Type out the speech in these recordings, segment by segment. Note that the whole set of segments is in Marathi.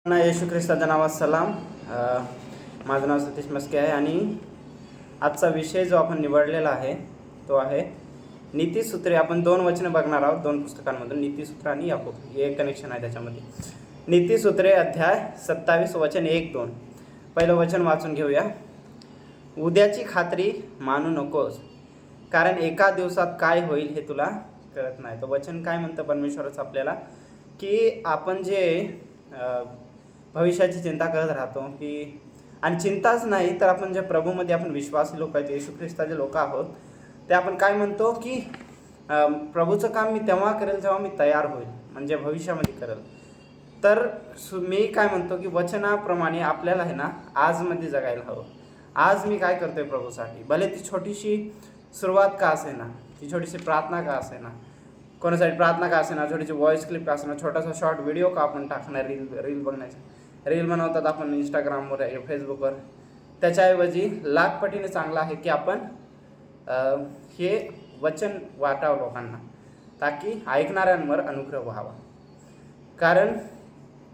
येशू ख्रिस्ताच्या नावात सलाम. माझं नाव सतीश मस्के आहे आणि आजचा विषय जो आपण निवडलेला आहे तो आहे नीतिसूत्रे. आपण 2 वचनं बघणार आहोत 2 पुस्तकांमधून, नीतिसूत्र आणि याकूब, हे एक कनेक्शन आहे त्याच्यामध्ये. नीतिसूत्रे अध्याय 27 वचन 1-2. पहिलं वचन वाचून घेऊया. उद्याची खात्री मानू नकोस, कारण एका दिवसात काय होईल हे तुला कळत नाही. तर वचन काय म्हणतं परमेश्वरच आपल्याला, की आपण जे भविष्याची चिंता करत राहतो की, आणि चिंताच नाही तर आपण जे प्रभूमध्ये आपण विश्वासी लोक आहेत, येशू ख्रिस्ताचे लोक आहोत, ते आपण काय म्हणतो की प्रभूचं काम मी तेव्हा करेल जेव्हा मी तयार होईल, म्हणजे भविष्यामध्ये करेल. तर मी काय म्हणतो की वचनाप्रमाणे आपल्याला आहे ना आजमध्ये जगायला हवं. आज मी काय करतोय प्रभूसाठी, भले ती छोटीशी सुरुवात का असे ना, ती छोटीशी प्रार्थना का असे ना, कोणासाठी प्रार्थना का असे ना, छोटीशी व्हॉइस क्लिप का असे ना, छोटासा शॉर्ट व्हिडिओ का आपण टाकणार, रील बघण्याचा, रील बनवतात आपण इंस्टाग्रामवर, फेसबुकवर, त्याच्याऐवजी लाख पटीने चांगलं आहे की आपण हे वचन वाटावं लोकांना, ताकी ऐकणाऱ्यांवर अनुग्रह व्हावा. कारण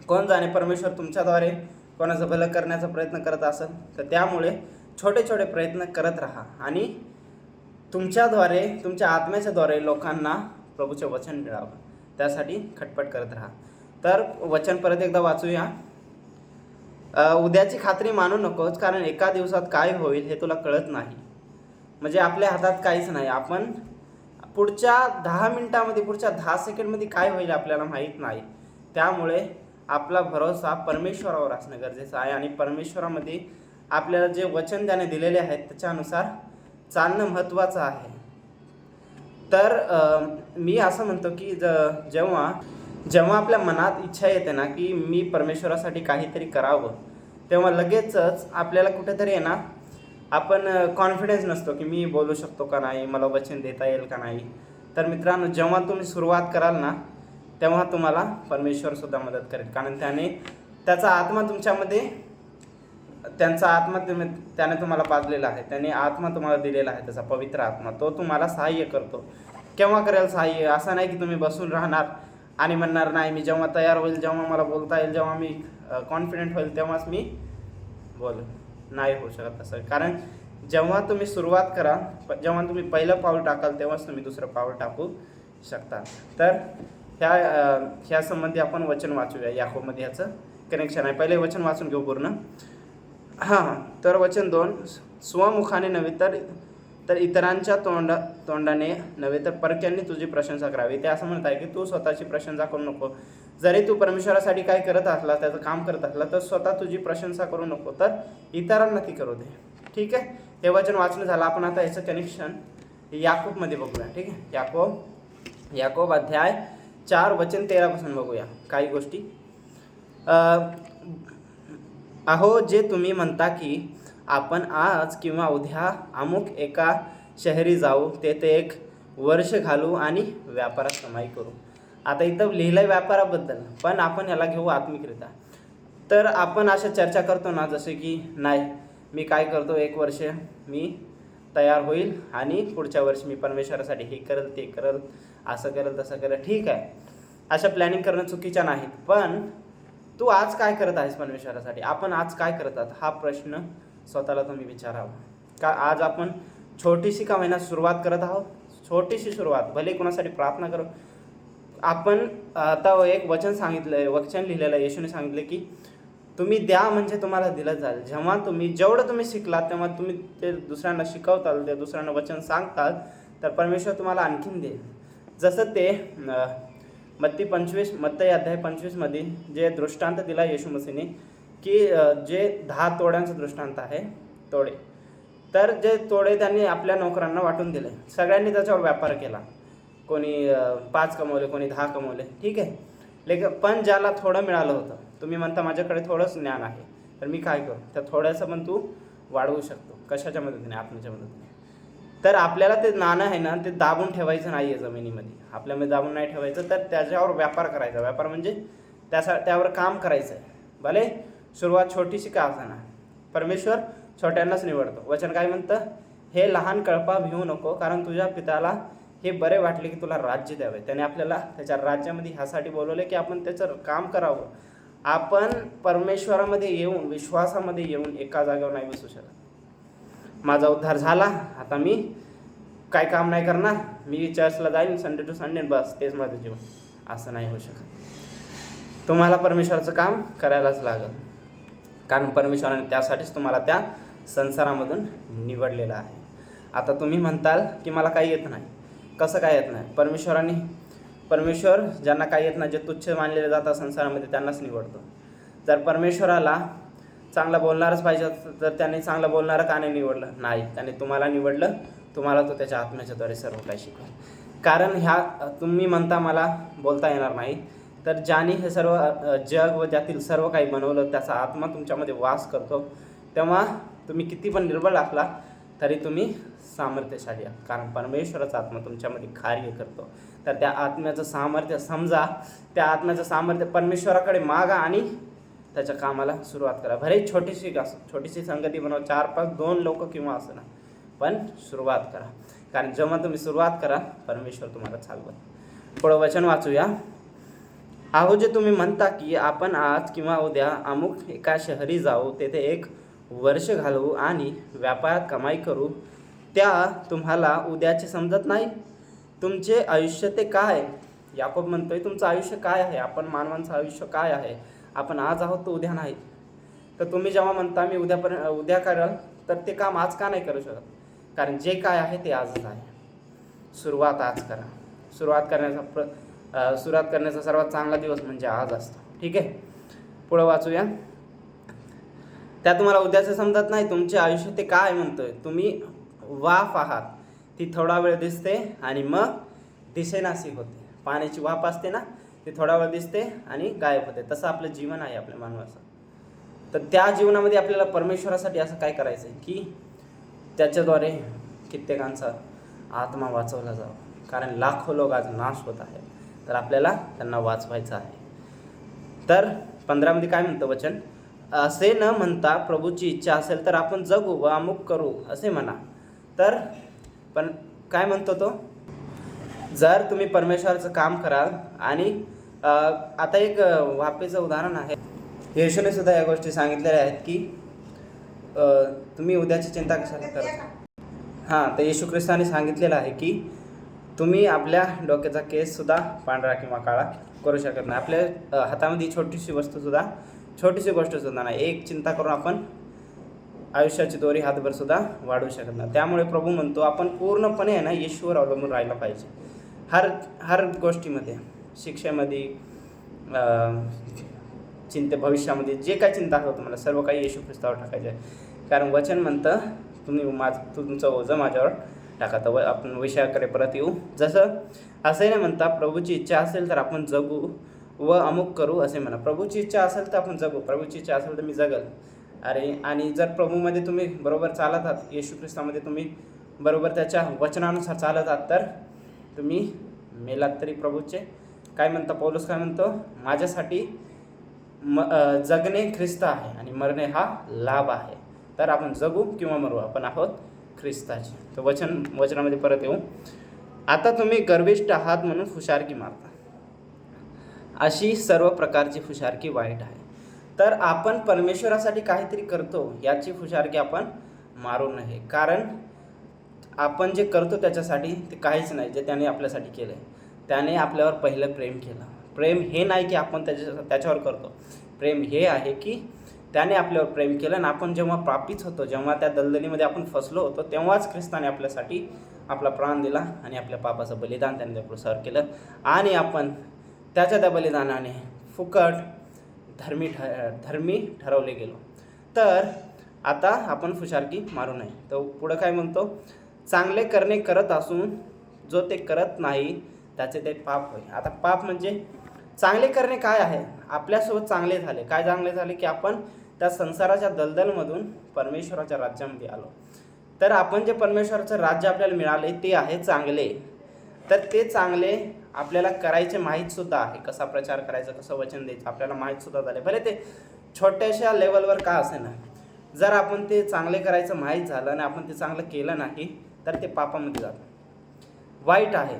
कोण जाणे परमेश्वर तुमच्याद्वारे कोणाचं भलं करण्याचा प्रयत्न करत असेल, तर त्यामुळे छोटे छोटे प्रयत्न करत राहा आणि तुमच्याद्वारे, तुमच्या आत्म्याच्याद्वारे लोकांना प्रभूचे वचन मिळावं, त्यासाठी खटपट करत राहा. तर वचन परत एकदा वाचूया. उद्याची खात्री मानू नकोस, कारण एका दिवसात काय होईल हे तुला कळत नाही. म्हणजे आपल्या हातात काहीच नाही. आपण पुढच्या 10 मिनिटामध्ये, पुढच्या 10 सेकंडमध्ये काय होईल आपल्याला माहीत नाही. त्यामुळे आपला भरोसा परमेश्वरावर असणं गरजेचं आहे आणि परमेश्वरामध्ये आपल्याला जे वचन त्याने दिलेले आहेत त्याच्यानुसार चालणं महत्त्वाचं आहे. तर मी असं म्हणतो की जेव्हा आपल्या मनात इच्छा येते ना की मी परमेश्वरासाठी काहीतरी करावं, तेव्हा लगेचच आपल्याला कुठेतरी आहे ना, आपण कॉन्फिडन्स नसतो की मी बोलू शकतो का नाही, मला वचन देता येईल का नाही. तर मित्रांनो, जेव्हा तुम्ही सुरुवात कराल ना, तेव्हा तुम्हाला परमेश्वरसुद्धा मदत करेल. कारण त्याचा आत्मा तुमच्यामध्ये, त्याने तुम्हाला पाजलेला आहे, त्याने आत्मा तुम्हाला दिलेला आहे, त्याचा पवित्र आत्मा, तो तुम्हाला सहाय्य करतो. केव्हा करेल सहाय्य? असं नाही की तुम्ही बसून राहणार आणि म्हणणार नाही, मी जेव्हा तयार होईल, जेव्हा मला बोलता येईल, जेव्हा मी कॉन्फिडेंट होईल तेव्हाच मी बोल. नाही होऊ शकत तसं. कारण जेव्हा तुम्ही सुरुवात कराल, जेव्हा तुम्ही पहिलं पाऊल टाकाल, तेव्हाच तुम्ही दुसरं पाऊल टाकू शकता. तर ह्या संबंधी आपण वचन वाचूया. याकोबमध्ये ह्याचं कनेक्शन आहे. पहिले वचन वाचून घेऊ पूर्ण. तर वचन 2, स्वमुखाने नव्हे तर इतरांच्या तोंडाने नव्हे तर परक्यांनी तुझी प्रशंसा करावी. ते असं म्हणत आहे की तू स्वतःची प्रशंसा करू नको. जरी तू परमेश्वरासाठी काय करत असला, त्याचं काम करत असला, तर स्वतः तुझी प्रशंसा करू नको, तर इतरांना ती करू दे. ठीक आहे, हे वचन वाचन झालं. आपण आता याचं कनेक्शन याकूबमध्ये बघूया. ठीक आहे, याकूब अध्याय 4 वचन 13 पासून बघूया काही गोष्टी. अहो, जे तुम्ही म्हणता की आपण आज किंवा उद्या अमुक एका शहरी जाऊ, तेथे 1 वर्ष घालू आणि व्यापारात कमाई करू. आता इथं लिहिलं आहे व्यापाराबद्दल, पण आपण याला घेऊ आत्मिकरित्या. तर आपण अशा चर्चा करतो ना, जसे की नाही, मी काय करतो, 1 वर्ष मी तयार होईल आणि पुढच्या वर्षी मी परमेश्वरासाठी हे करेल, ते करेल, असं करेल, तसं करेल. ठीक आहे, अशा प्लॅनिंग करणं चुकीच्या नाहीत. पण तू आज काय करत आहेस परमेश्वरासाठी? आपण आज काय करत आहात हा प्रश्न स्वतःला तुम्ही विचारावा. का आज आपण छोटीशी का महिना सुरुवात करत आहोत? छोटीशी सुरुवात, भले कोणासाठी प्रार्थना करू. आपण आता एक वचन लिहिलेलं आहे, येशूने सांगितलं की तुम्ही द्या म्हणजे तुम्हाला दिलं जाईल. जेवढं तुम्ही शिकलात, तेव्हा तुम्ही ते दुसऱ्यांना शिकवताल, ते दुसऱ्यांना वचन सांगताल, तर परमेश्वर तुम्हाला आणखीन देईल. जसं ते मत्ती अध्याय 25 मध्ये जे दृष्टांत दिला येशू मसीहने, की जे 10 तोड्यांचं दृष्टांत आहे, तोडे. तर जे तोडे त्यांनी आपल्या नोकरांना वाटून दिले. सगळ्यांनी त्याच्यावर व्यापार केला. कोणी 5 कमवले, कोणी 10 कमवले. ठीक आहे, पण ज्याला थोडं मिळालं होतं, तुम्ही म्हणता माझ्याकडे थोडंच ज्ञान आहे, तर मी काय करू? त्या थोड्याचं पण तू वाढवू शकतो. कशाच्या मदतीने? आत्म्याच्या मदतीने. तर आपल्याला ते नाणं आहे ना, ते दाबून ठेवायचं नाही आहे जमिनीमध्ये. आपल्यामध्ये दाबून नाही ठेवायचं, तर त्याच्यावर व्यापार करायचा. व्यापार म्हणजे त्यावर काम करायचं आहे. भले सुरुवात छोटीशी का असेना, परमेश्वर छोट्यांनाच निवडतो. वचन काय म्हणतं? हे लहान कळपा भिवू नको, कारण तुझ्या पित्याला हे बरे वाटले की तुला राज्य द्यावे. त्याने आपल्याला त्याच्या राज्यामध्ये ह्यासाठी बोलवले की आपण त्याचं काम करावं आपण परमेश्वरामध्ये येऊन, विश्वासामध्ये येऊन एका जागेवर नाही बसू शकत. माझा उद्धार झाला, आता मी काय काम नाही करणार, मी चर्चला जाईन संडे टू संडे, बस तेच माझं जीवन, असं नाही होऊ शकत. तुम्हाला परमेश्वराचं काम करायलाच लागेल, कारण परमेश्वराने त्यासाठीच तुम्हाला त्या संसारामधून निवडलेलं आहे. आता तुम्ही म्हणताल की मला काही येत नाही. कसं काय येत नाही? परमेश्वर ज्यांना काही येत नाही, जे तुच्छ मानलेले जातात संसारामध्ये, त्यांनाच निवडतो. जर परमेश्वराला चांगलं बोलणारच पाहिजे तर त्याने चांगलं बोलणारं का नाही निवडलं? नाही, त्याने तुम्हाला निवडलं. तुम्हाला तो त्याच्या आत्म्याच्याद्वारे सर्व काही शिकवेल. कारण तुम्ही म्हणता मला बोलता येणार नाही, तर ज्याने हे सर्व जग व त्यातील सर्व काही बनवलं त्याचा आत्मा तुमच्यामध्ये वास करतो. तेव्हा तुम्ही किती पण निर्बळ असला तरी तुम्ही सामर्थ्यशाली आहात, कारण परमेश्वराचा आत्मा तुमच्यामध्ये कार्य करतो. तर त्या आत्म्याचं सामर्थ्य समजा, त्या आत्म्याचं सामर्थ्य परमेश्वराकडे मागा आणि त्याच्या कामाला सुरुवात करा. भले छोटीशी संगती बनवा, 4-5 2 लोक किंवा असं ना, पण सुरुवात करा. कारण जेव्हा तुम्ही सुरुवात करा, परमेश्वर तुम्हाला चालवत. पुढं वचन वाचूया. अहो जे तुम्ही म्हणता की आपण आज किंवा उद्या अमुक एका शहरी जाऊ, तेथे 1 वर्ष घालवू आणि व्यापारात कमाई करू, त्या तुम्हाला उद्याचे समजत नाही. तुमचे आयुष्य ते काय? याकोब म्हणतोय तुमचं आयुष्य काय आहे? आपण मानवांचं आयुष्य काय आहे? आपण आज आहोत तर उद्या नाही. तर तुम्ही जेव्हा म्हणता मी उद्या कराल, तर ते काम आज का नाही करू शकत? कारण जे काय आहे ते आजच आहे. सुरुवात आज करा. सुरुवात करण्याचा सर्वात चांगला दिवस म्हणजे आज असतो. ठीक आहे, पुढं वाचूया. त्या तुम्हाला उद्याचं समजत नाही. तुमचे आयुष्य ते काय म्हणतोय? तुम्ही वाफ आहात, ती थोडा वेळ दिसते आणि मग दिसेनाशी होते. पाण्याची वाफ असते ना, ती थोडा वेळ दिसते आणि गायब होते. तसं आपलं जीवन आहे आपल्या मानवाचं. तर त्या जीवनामध्ये आपल्याला परमेश्वरासाठी असं काय करायचं आहे की त्याच्याद्वारे कित्येकांचा आत्मा वाचवला जावा. कारण लाखो लोक आज नाश होत आहेत, तर आपल्याला त्यांना वाचवायचं आहे. तर 15 मध्ये काय म्हणतं वचन? असे न म्हणता प्रभूची इच्छा असेल तर आपण जगू व अमुक करू असे म्हणा. तर पण काय म्हणतो तो? जर तुम्ही परमेश्वराचं काम कराल आणि आता एक वापेचं उदाहरण आहे. येशूने सुद्धा या गोष्टी सांगितलेल्या आहेत की तुम्ही उद्याची चिंता कशाला करता. तर येशू ख्रिस्ताने सांगितलेलं आहे की तुम्ही आपल्या डोक्याचा केससुद्धा पांढरा किंवा काळा करू शकत नाही. आपल्या हातामध्ये छोटीशी गोष्टसुद्धा नाही. एक चिंता करून आपण आयुष्याची दोरी हातभर सुद्धा वाढवू शकत नाही. त्यामुळे प्रभू म्हणतो आपण पूर्णपणे आहे ना येशूवर अवलंबून राहिलं पाहिजे. हर गोष्टीमध्ये, शिक्षेमध्ये, भविष्यामध्ये जे काही चिंता आहे तुम्हाला सर्व काही येशू ख्रिस्तावर टाकायचं आहे. कारण वचन म्हणतं तुमचं ओझं माझ्यावर टाका. तर आपण विषयाकडे परत येऊ. असंही नाही म्हणता प्रभूची इच्छा असेल तर आपण जगू व अमुक करू असे म्हणा. प्रभूची इच्छा असेल तर आपण जगू, प्रभूची इच्छा असेल तर मी जगल. आणि जर प्रभूमध्ये तुम्ही बरोबर चालत आहात, येशू ख्रिस्तामध्ये तुम्ही बरोबर त्याच्या वचनानुसार चालत आहात, तर तुम्ही मेलात तरी प्रभूचे काय म्हणता पौलुस काय म्हणतो? माझ्यासाठी जगणे ख्रिस्त आहे आणि मरणे हा लाभ आहे. तर आपण जगू किंवा मरू, आपण आहोत ख्रिस्ताचे. तर वचनामध्ये परत येऊ. आता तुम्ही गर्विष्ठ आहात म्हणून फुशारकी मारता. अशी सर्व प्रकारची फुशारकी वाईट आहे. तर आपण परमेश्वरासाठी काहीतरी करतो याची फुशारकी आपण मारू नये. कारण आपण जे करतो त्याच्यासाठी ते काहीच नाही जे त्याने आपल्यासाठी केलं आहे. त्याने आपल्यावर पहिलं प्रेम केलं. प्रेम हे नाही की आपण त्याच्यावर करतो. प्रेम हे आहे की त्याने आपल्यावर प्रेम केलं आणि आपण जेव्हा पापीच होतो, जेव्हा त्या दलदलीमध्ये आपण फसलो होतो, तेव्हाच ख्रिस्ताने आपल्यासाठी आपला प्राण दिला आणि आपल्या पापाचं बलिदान त्याने त्या क्रूसावर केलं. आणि आपण त्याच्या त्या बलिदानाने फुकट धर्मी ठरवले गेलो. तर आता आपण फुशारकी मारू नये. तर पुढं काय म्हणतो? चांगले करणे करत असून जो ते करत नाही त्याचे ते पाप होय. आता पाप म्हणजे चांगले करणे काय आहे? आपल्यासोबत चांगले झाले. काय चांगले झाले की आपण त्या संसाराच्या दलदलमधून परमेश्वराच्या राज्यामध्ये आलो. तर आपण जे परमेश्वराचं राज्य आपल्याला मिळाले ते आहे चांगले. तर ते चांगले आपल्याला करायचे माहीतसुद्धा आहे. कसा प्रचार करायचा, कसं वचन द्यायचं आपल्याला माहीतसुद्धा झाले. भले ते छोट्याशा लेवलवर का असे ना, जर आपण ते चांगले करायचं माहीत झालं आणि आपण ते चांगलं केलं नाही तर ते पापामध्ये जातं. वाईट आहे.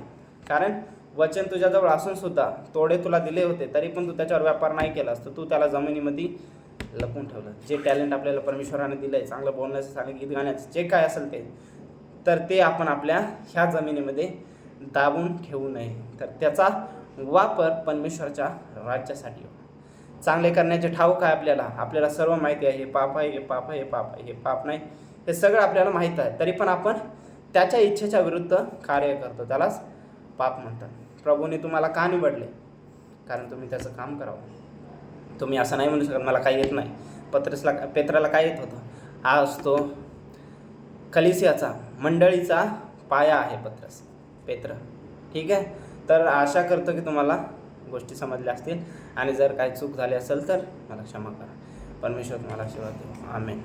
कारण वचन तुझ्याजवळ असून सुद्धा तोडे तुला दिले होते तरी पण तू त्याच्यावर व्यापार नाही केलास, तर तू त्याला जमिनीमध्ये लपवून ठेवलं. जे टॅलेंट आपल्याला परमेश्वराने दिलं आहे, चांगलं बोलण्याचं, चांगलं गीत गाण्याचं, जे काय असेल ते, तर ते आपण आपल्या ह्या जमिनीमध्ये दाबून ठेवू नये. तर त्याचा वापर परमेश्वराच्या राज्यासाठी हो. चांगले करण्याचे ठाऊक आहे आपल्याला सर्व माहिती आहे. हे पाप आहे, हे पाप आहे, हे पाप आहे, हे पाप नाही, हे सगळं आपल्याला माहीत आहे. तरी पण आपण त्याच्या इच्छेच्या विरुद्ध कार्य करतो, त्यालाच पाप म्हणतात. प्रभूने तुम्हाला का निवडले? कारण तुम्ही त्याचं काम करावं. तुम्ही असं नाही म्हणू शकत मला काही येत नाही. पेत्राला काय येत होतं? आज तो कलिसियाचा, मंडळीचा पाया आहे पेत्र. ठीक आहे. तर आशा करतो की तुम्हाला गोष्टी समजल्या असतील, आणि जर काही चूक झाली असेल तर मला क्षमा करा. परमेश्वर तुम्हाला आशीर्वाद देवो. आमेन.